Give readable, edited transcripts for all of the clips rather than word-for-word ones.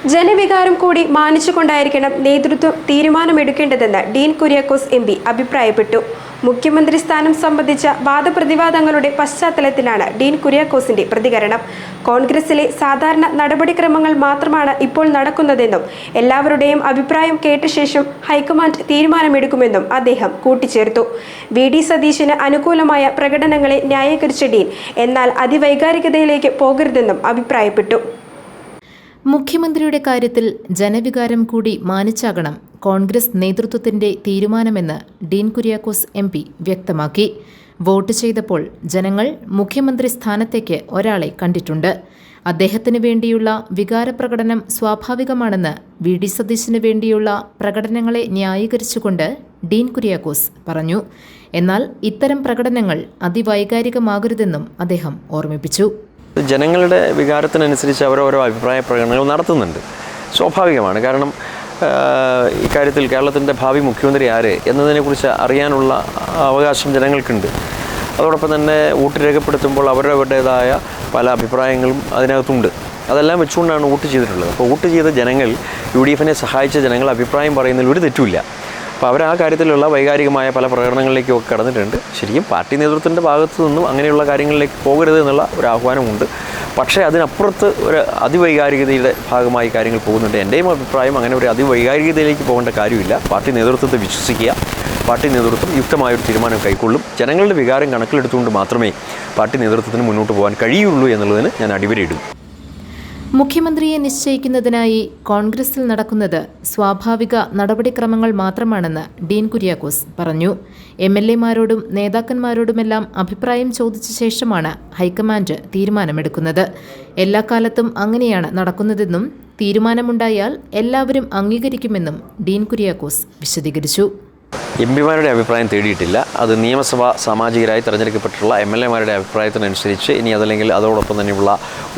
ജനവികാരം കൂടി മാനിച്ചുകൊണ്ടായിരിക്കണം നേതൃത്വം തീരുമാനമെടുക്കേണ്ടതെന്ന് Dean Kuriakose M P അഭിപ്രായപ്പെട്ടു. മുഖ്യമന്ത്രി സ്ഥാനം സംബന്ധിച്ച വാദപ്രതിവാദങ്ങളുടെ പശ്ചാത്തലത്തിലാണ് ഡീൻ കുര്യാക്കോസിന്റെ പ്രതികരണം. കോൺഗ്രസിലെ സാധാരണ നടപടിക്രമങ്ങൾ മാത്രമാണ് ഇപ്പോൾ നടക്കുന്നതെന്നും എല്ലാവരുടെയും അഭിപ്രായം കേട്ട ശേഷം ഹൈക്കമാൻഡ് തീരുമാനമെടുക്കുമെന്നും അദ്ദേഹം കൂട്ടിച്ചേർത്തു. വി.ഡി. സതീശന് അനുകൂലമായ പ്രകടനങ്ങളെ ന്യായീകരിച്ച ഡീൻ എന്നാൽ അതിവൈകാരികതയിലേക്ക് പോകരുതെന്നും അഭിപ്രായപ്പെട്ടു. മുഖ്യമന്ത്രിയുടെ കാര്യത്തിൽ ജനവികാരം കൂടി മാനിച്ചാകണം കോൺഗ്രസ് നേതൃത്വത്തിന്റെ തീരുമാനമെന്ന് ഡീൻ കുര്യാക്കോസ് എം പി വ്യക്തമാക്കി. വോട്ട് ചെയ്തപ്പോൾ ജനങ്ങൾ മുഖ്യമന്ത്രി സ്ഥാനത്തേക്ക് ഒരാളെ കണ്ടിട്ടുണ്ട്. അദ്ദേഹത്തിന് വേണ്ടിയുള്ള വികാരപ്രകടനം സ്വാഭാവികമാണെന്ന് വി.ഡി. സതീശന് വേണ്ടിയുള്ള പ്രകടനങ്ങളെ ന്യായീകരിച്ചുകൊണ്ട് ഡീൻ കുര്യാക്കോസ് പറഞ്ഞു. എന്നാൽ ഇത്തരം പ്രകടനങ്ങൾ അതിവൈകാരികമാകരുതെന്നും അദ്ദേഹം ഓർമ്മിപ്പിച്ചു. ജനങ്ങളുടെ വികാരത്തിനനുസരിച്ച് അവരോരോ അഭിപ്രായ പ്രകടനങ്ങൾ നടത്തുന്നുണ്ട്. സ്വാഭാവികമാണ്. കാരണം ഇക്കാര്യത്തിൽ കേരളത്തിൻ്റെ ഭാവി മുഖ്യമന്ത്രി ആര് എന്നതിനെക്കുറിച്ച് അറിയാനുള്ള അവകാശം ജനങ്ങൾക്കുണ്ട്. അതോടൊപ്പം തന്നെ വോട്ട് രേഖപ്പെടുത്തുമ്പോൾ അവരവരുടേതായ പല അഭിപ്രായങ്ങളും അതിനകത്തുണ്ട്. അതെല്ലാം വെച്ചുകൊണ്ടാണ് വോട്ട് ചെയ്തിട്ടുള്ളത്. അപ്പോൾ വോട്ട് ചെയ്ത ജനങ്ങൾ UDF-നെ സഹായിച്ച ജനങ്ങൾ അഭിപ്രായം പറയുന്നതിൽ ഒരു തെറ്റുമില്ല. അപ്പോൾ അവർ ആ കാര്യത്തിലുള്ള വൈകാരികമായ പല പ്രകടനങ്ങളിലേക്കൊക്കെ കടന്നിട്ടുണ്ട്. ശരിക്കും പാർട്ടി നേതൃത്വത്തിൻ്റെ ഭാഗത്തു നിന്നും അങ്ങനെയുള്ള കാര്യങ്ങളിലേക്ക് പോകരുത് എന്നുള്ള ഒരു ആഹ്വാനമുണ്ട്. പക്ഷേ അതിനപ്പുറത്ത് ഒരു അതിവൈകാരികതയുടെ ഭാഗമായി കാര്യങ്ങൾ പോകുന്നുണ്ട്. എൻ്റെയും അഭിപ്രായം അങ്ങനെ ഒരു അതിവൈകാരികതയിലേക്ക് പോകേണ്ട കാര്യമില്ല. പാർട്ടി നേതൃത്വത്തെ വിശ്വസിക്കുക. പാർട്ടി നേതൃത്വം യുക്തമായൊരു തീരുമാനം കൈക്കൊള്ളും. ജനങ്ങളുടെ വികാരം കണക്കിലെടുത്തുകൊണ്ട് മാത്രമേ പാർട്ടി നേതൃത്വത്തിന് മുന്നോട്ട് പോകാൻ കഴിയുള്ളൂ എന്നുള്ളതിന് ഞാൻ അടിവരയിടും. മുഖ്യമന്ത്രിയെ നിശ്ചയിക്കുന്നതിനായി കോൺഗ്രസിൽ നടക്കുന്നത് സ്വാഭാവിക നടപടിക്രമങ്ങൾ മാത്രമാണെന്ന് ഡീൻ കുര്യാക്കോസ് പറഞ്ഞു. MLA-മാരോടും നേതാക്കന്മാരോടുമെല്ലാം അഭിപ്രായം ചോദിച്ച ശേഷമാണ് ഹൈക്കമാൻഡ് തീരുമാനമെടുക്കുന്നത്. എല്ലാ കാലത്തും അങ്ങനെയാണ് നടക്കുന്നതെന്നും തീരുമാനമുണ്ടായാൽ എല്ലാവരും അംഗീകരിക്കുമെന്നും ഡീൻ കുര്യാക്കോസ് വിശദീകരിച്ചു. MP-മാരുടെ അഭിപ്രായം തേടിയിട്ടില്ല. അത് നിയമസഭാ സാമാജികരായി തിരഞ്ഞെടുക്കപ്പെട്ടിട്ടുള്ള MLA-മാരുടെ അഭിപ്രായത്തിനനുസരിച്ച് ഇനി അതല്ലെങ്കിൽ അതോടൊപ്പം തന്നെയുള്ള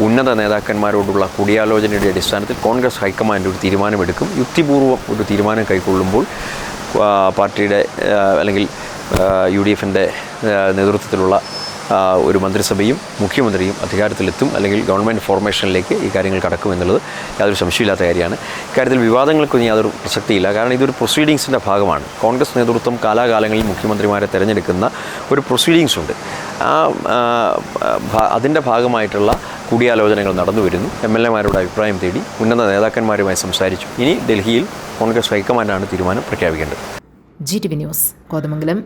ഉന്നത നേതാക്കന്മാരോടുള്ള കൂടിയാലോചനയുടെ അടിസ്ഥാനത്തിൽ കോൺഗ്രസ് ഹൈക്കമാൻഡ് ഒരു തീരുമാനമെടുക്കും. യുക്തിപൂർവ്വം ഒരു തീരുമാനം കൈക്കൊള്ളുമ്പോൾ പാർട്ടിയുടെ അല്ലെങ്കിൽ UDF-ൻ്റെ നേതൃത്വത്തിലുള്ള ഒരു മന്ത്രിസഭയും മുഖ്യമന്ത്രിയും അധികാരത്തിലെത്തും, അല്ലെങ്കിൽ ഗവൺമെൻറ് ഫോർമേഷനിലേക്ക് ഈ കാര്യങ്ങൾ കടക്കുമെന്നുള്ളത് യാതൊരു സംശയമില്ലാത്ത കാര്യമാണ്. ഇക്കാര്യത്തിൽ വിവാദങ്ങൾക്കൊന്നും യാതൊരു പ്രസക്തിയില്ല. കാരണം ഇതൊരു പ്രൊസീഡിങ്സിൻ്റെ ഭാഗമാണ്. കോൺഗ്രസ് നേതൃത്വം കാലാകാലങ്ങളിൽ മുഖ്യമന്ത്രിമാരെ തിരഞ്ഞെടുക്കുന്ന ഒരു പ്രൊസീഡിങ്സ് ഉണ്ട്. അതിൻ്റെ ഭാഗമായിട്ടുള്ള കൂടിയാലോചനകൾ നടന്നു വരുന്നു. MLA-മാരുടെ അഭിപ്രായം തേടി ഉന്നത നേതാക്കന്മാരുമായി സംസാരിച്ചു. ഇനി ഡൽഹിയിൽ കോൺഗ്രസ് ഹൈക്കമാൻഡാണ് തീരുമാനം പ്രഖ്യാപിക്കേണ്ടത്. GTV news, Kothamangalam.